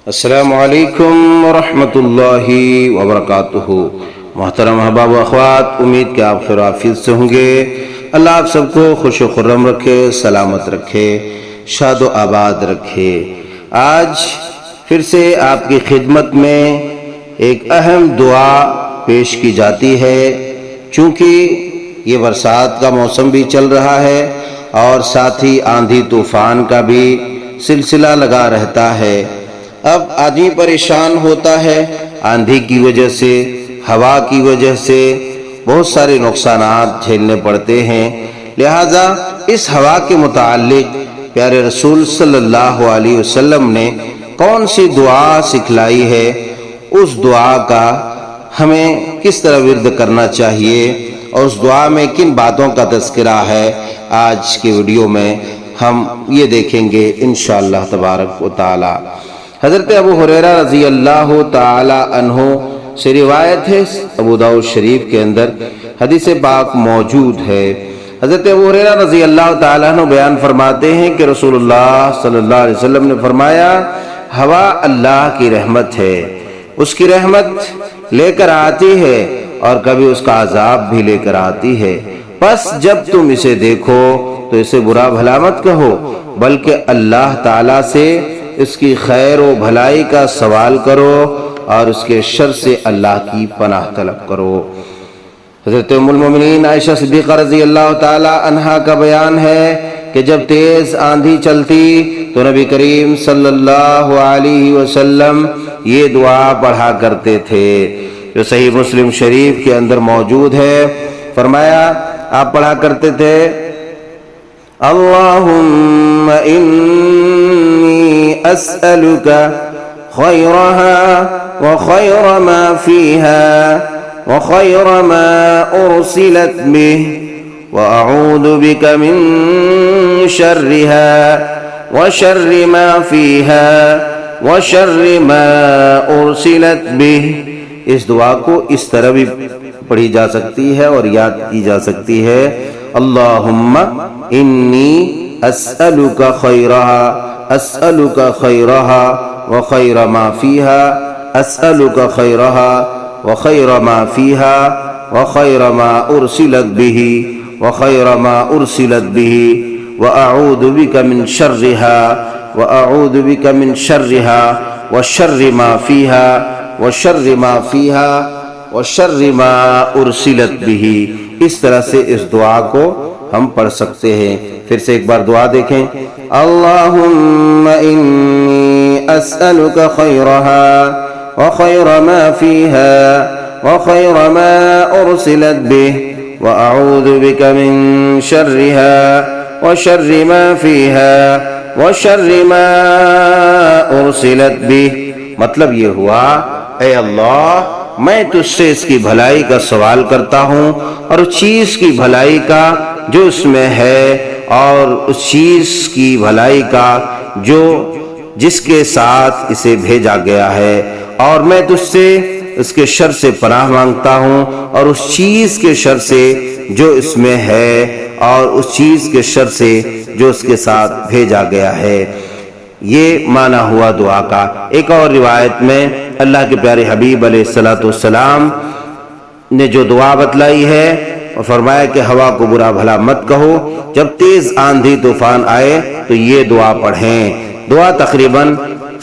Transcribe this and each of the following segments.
السلام علیکم ورحمۃ اللہ وبرکاتہ۔ محترم احباب و اخوات، امید کہ آپ خیر و عافیت سے ہوں گے۔ اللہ آپ سب کو خوش و خرم رکھے، سلامت رکھے، شاد و آباد رکھے۔ آج پھر سے آپ کی خدمت میں ایک اہم دعا پیش کی جاتی ہے، چونکہ یہ برسات کا موسم بھی چل رہا ہے اور ساتھ ہی آندھی طوفان کا بھی سلسلہ لگا رہتا ہے۔ اب آدمی پریشان ہوتا ہے، آندھی کی وجہ سے، ہوا کی وجہ سے بہت سارے نقصانات جھیلنے پڑتے ہیں۔ لہذا اس ہوا کے متعلق پیارے رسول صلی اللہ علیہ وسلم نے کون سی دعا سکھلائی ہے، اس دعا کا ہمیں کس طرح ورد کرنا چاہیے اور اس دعا میں کن باتوں کا تذکرہ ہے، آج کے ویڈیو میں ہم یہ دیکھیں گے انشاءاللہ تبارک و تعالی۔ حضرت ابو ہریرہ رضی اللہ تعالی عنہ سے روایت ہے، ابو داؤد شریف کے اندر حدیث پاک موجود ہے۔ حضرت ابو ہریرہ رضی اللہ تعالی عنہ بیان فرماتے ہیں کہ رسول اللہ صلی اللہ علیہ وسلم نے فرمایا، ہوا اللہ کی رحمت ہے، اس کی رحمت لے کر آتی ہے اور کبھی اس کا عذاب بھی لے کر آتی ہے، پس جب تم اسے دیکھو تو اسے برا بھلا مت کہو، بلکہ اللہ تعالیٰ سے اس کی خیر و بھلائی کا سوال کرو اور اس کے شر سے اللہ کی پناہ طلب کرو۔ حضرت ام المومنین عائشہ صدیقہ رضی اللہ تعالی عنہا کا بیان ہے کہ جب تیز آندھی چلتی تو نبی کریم صلی اللہ علیہ وسلم یہ دعا پڑھا کرتے تھے، جو صحیح مسلم شریف کے اندر موجود ہے۔ فرمایا، آپ پڑھا کرتے تھے، اللہم انی اسألک خیرها وخیر ما فیها وخیر ما ارسلت به واعوذ بک من شرها وشر ما فیها وشر ما ارسلت به۔ اس دعا کو اس طرح بھی پڑھی جا سکتی ہے اور یاد کی جا سکتی ہے، اللہم انی اسألک خیرها اسألک خیرها وخیر ما فیها اسألک خیرها وخیر ما فیها وخیر ما ارسلت به وخیر ما ارسلت به واعوذ بک من شرها واعوذ بک من شرها وشر ما فیها وشر ما فیها وشر ما ارسلت به۔ اس طرح سے اس دعا کو ہم پڑھ سکتے ہیں۔ پھر سے ایک بار دعا دیکھیں، اللہم انی اسألک خیرها وخیر ما فیها وخیر ما ارسلت به واعوذ بک من شرها وشر ما فیها وشر ما ارسلت به۔ مطلب یہ ہوا، اے اللہ، میں تجھ سے اس کی بھلائی کا سوال کرتا ہوں اور اس چیز کی بھلائی کا جو اس میں ہے، اور اس چیز کی بھلائی کا جو جس کے ساتھ اسے بھیجا گیا ہے، اور میں تجھ سے اس کے شر سے پناہ مانگتا ہوں اور اس چیز کے شر سے جو اس میں ہے، اور اس چیز کے شر سے جو اس کے ساتھ بھیجا گیا ہے۔ یہ معنی ہوا دعا کا۔ ایک اور روایت میں اللہ کے پیارے حبیب علیہ السلام نے جو دعا بتلائی ہے، اور فرمایا کہ ہوا کو برا بھلا مت کہو، جب تیز آندھی طوفان آئے تو یہ دعا پڑھیں۔ دعا تقریباً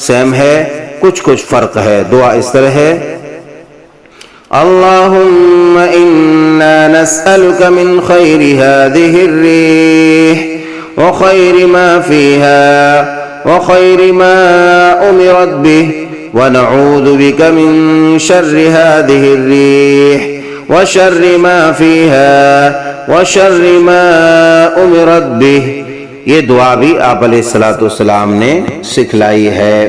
سیم ہے، کچھ فرق ہے۔ دعا اس طرح ہے، اللہم انا نسألک من خیر هذه الریح وخیر ما فیها وخیر ما امرت به ونعوذ بک من شر هذه الریح وشر ما فیها وشر ما امرت به۔ یہ دعا بھی آپ علیہ السلام نے سکھلائی ہے۔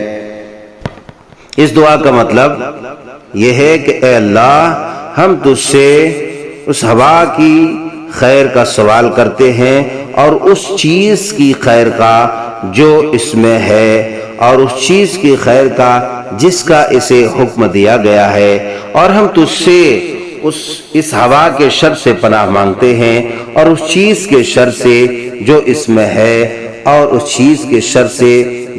اس دعا کا مطلب یہ ہے کہ اے اللہ، ہم تجھ سے اس ہوا کی خیر کا سوال کرتے ہیں اور اس چیز کی خیر کا جو اس میں ہے، اور اس چیز کی خیر کا جس کا اسے حکم دیا گیا ہے، اور ہم تجھ سے اس ہوا کے شر سے پناہ مانگتے ہیں اور اس چیز کے شر سے جو اس میں ہے، اور اس چیز کے شر سے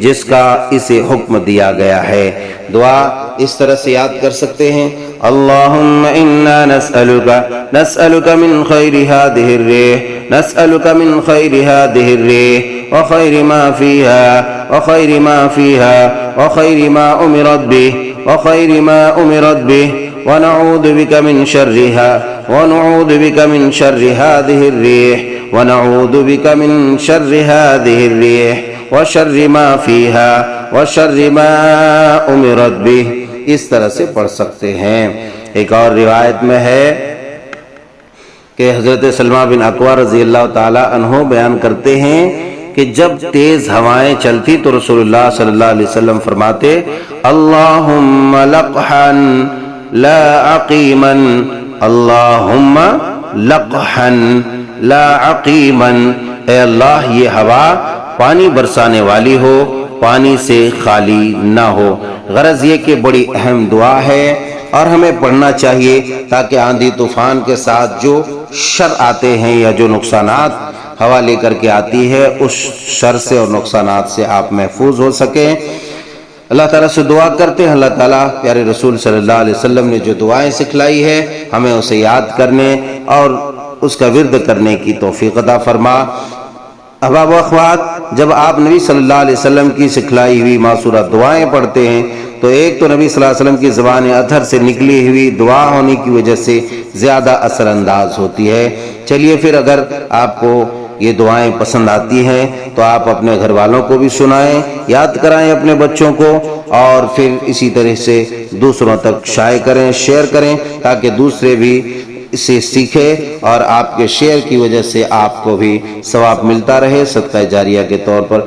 جس کا اسے حکم دیا گیا ہے۔ دعا اس طرح سے یاد کر سکتے ہیں، اللہم انا نسألک من خیر هذه الريح، نسألک من خیر هذه الريح وخیر ما فيها وخیر ما فيها وخیر ما امرت به وخیر ما امرت به ونعوذ بك من شرها ونعوذ بك من شر هذه الريح ونعوذ بك من شر هذه الريح وشر ما فيها وشر ما امرت به۔ اس طرح سے پڑھ سکتے ہیں۔ ایک اور روایت میں ہے کہ حضرت سلمہ بن اکوع رضی اللہ تعالی عنہ بیان کرتے ہیں کہ جب تیز ہوائیں چلتی تو رسول اللہ صلی اللہ علیہ وسلم فرماتے، اللہم لقحا لا عقیما، اللہم لقحا لا عقیما، اے اللہ یہ ہوا پانی برسانے والی ہو، پانی سے خالی نہ ہو۔ غرض یہ کہ بڑی اہم دعا ہے اور ہمیں پڑھنا چاہیے تاکہ آندھی طوفان کے ساتھ جو شر آتے ہیں یا جو نقصانات ہوا لے کر کے آتی ہے اس شر سے اور نقصانات سے آپ محفوظ ہو سکیں۔ اللہ تعالیٰ سے دعا کرتے ہیں اللہ تعالیٰ پیارے رسول صلی اللہ علیہ وسلم نے جو دعائیں سکھلائی ہے ہمیں اسے یاد کرنے اور اس کا ورد کرنے کی توفیق عطا فرما۔ احباب و اخوات، جب آپ نبی صلی اللہ علیہ وسلم کی سکھلائی ہوئی معصورہ دعائیں پڑھتے ہیں تو ایک تو نبی صلی اللہ علیہ وسلم کی زبان اطہر سے نکلی ہوئی دعا ہونے کی وجہ سے زیادہ اثر انداز ہوتی ہے۔ چلیے پھر اگر آپ کو یہ دعائیں پسند آتی ہیں تو آپ اپنے گھر والوں کو بھی سنائیں، یاد کرائیں اپنے بچوں کو، اور پھر اسی طرح سے دوسروں تک شائع کریں، شیئر کریں تاکہ دوسرے بھی اسے سیکھے اور آپ کے شیئر کی وجہ سے آپ کو بھی ثواب ملتا رہے صدقہ جاریہ کے طور پر۔